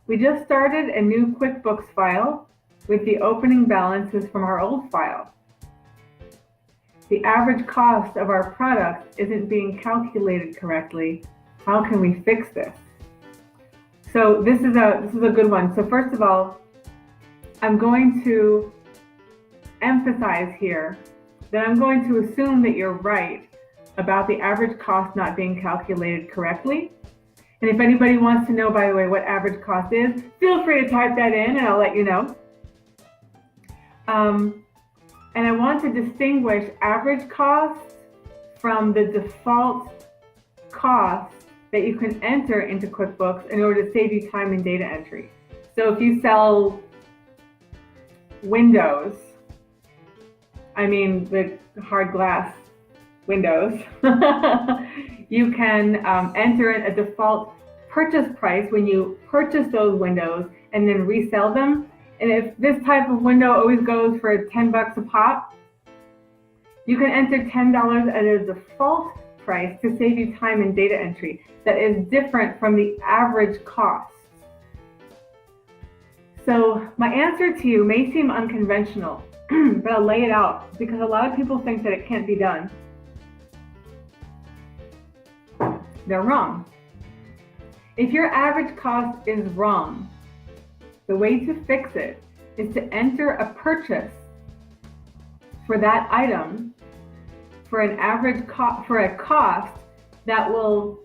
We just started a new QuickBooks file with the opening balances from our old file. The average cost of our product isn't being calculated correctly. How can we fix this? So this is a good one. So first of all, I'm going to emphasize here that I'm going to assume that you're right about the average cost not being calculated correctly. And if anybody wants to know, by the way, what average cost is, feel free to type that in and I'll let you know. And I want to distinguish average cost from the default cost that you can enter into QuickBooks in order to save you time in data entry. So if you sell windows, I mean the hard glass windows, you can enter in a default purchase price when you purchase those windows and then resell them. And if this type of window always goes for $10 a pop, you can enter $10 at a default price to save you time in data entry. That is different from the average cost. So my answer to you may seem unconventional, but I'll lay it out because a lot of people think that it can't be done. They're wrong. If your average cost is wrong, the way to fix it is to enter a purchase for that item for an average for a cost that will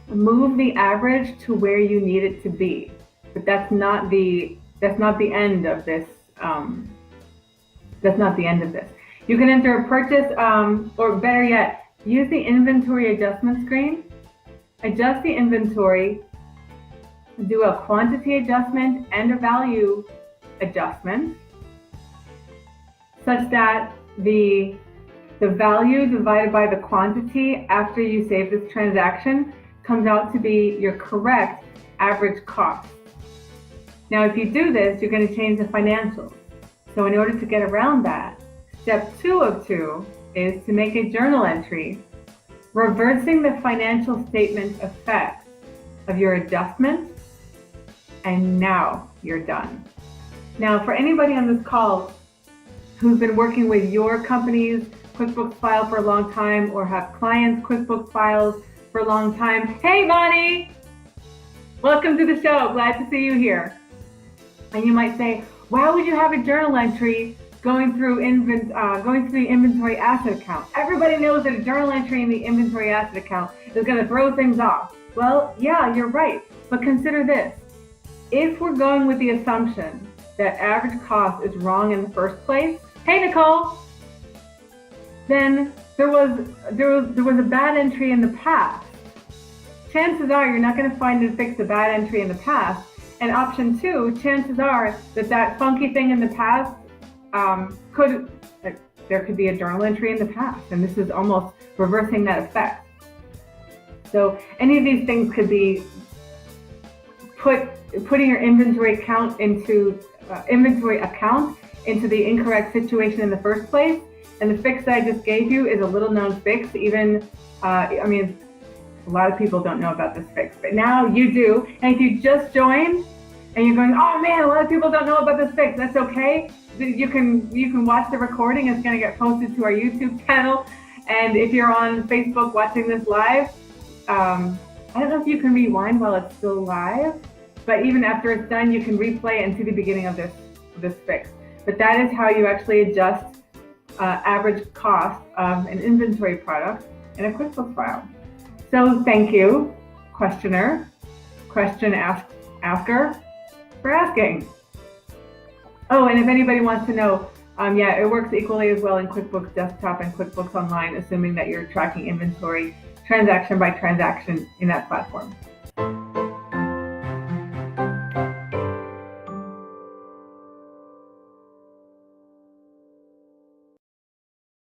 move the average to where you need it to be. But that's not the end of this. That's not the end of this. You can enter a purchase, or better yet, use the inventory adjustment screen. Adjust the inventory, do a quantity adjustment and a value adjustment such that the value divided by the quantity after you save this transaction comes out to be your correct average cost. Now, if you do this, you're going to change the financials. So in order to get around that, step 2 of 2 is to make a journal entry reversing the financial statement effect of your adjustment, and now you're done. Now, for anybody on this call who's been working with your company's QuickBooks file for a long time or have clients' QuickBooks files for a long time, hey Bonnie, welcome to the show, glad to see you here. And you might say, why would you have a journal entry going through the inventory asset account? Everybody knows that a journal entry in the inventory asset account is going to throw things off. Well, yeah, you're right. But consider this. If we're going with the assumption that average cost is wrong in the first place, hey Nicole, then there was a bad entry in the past. Chances are you're not going to find and fix the bad entry in the past. And option 2, chances are that funky thing in the past there could be a journal entry in the past, and this is almost reversing that effect. So any of these things could be putting your inventory account into the incorrect situation in the first place. And the fix that I just gave you is a little known fix. Even I mean, a lot of people don't know about this fix, but now you do. And if you just joined and you're going, oh man, a lot of people don't know about this fix, that's okay. You can watch the recording. It's going to get posted to our YouTube channel. And if you're on Facebook watching this live, I don't know if you can rewind while it's still live, but even after it's done, you can replay and see the beginning of this fix. But that is how you actually adjust average cost of an inventory product in a QuickBooks file. So thank you, question asker, for asking. Oh, and if anybody wants to know, yeah, it works equally as well in QuickBooks Desktop and QuickBooks Online, assuming that you're tracking inventory transaction by transaction in that platform.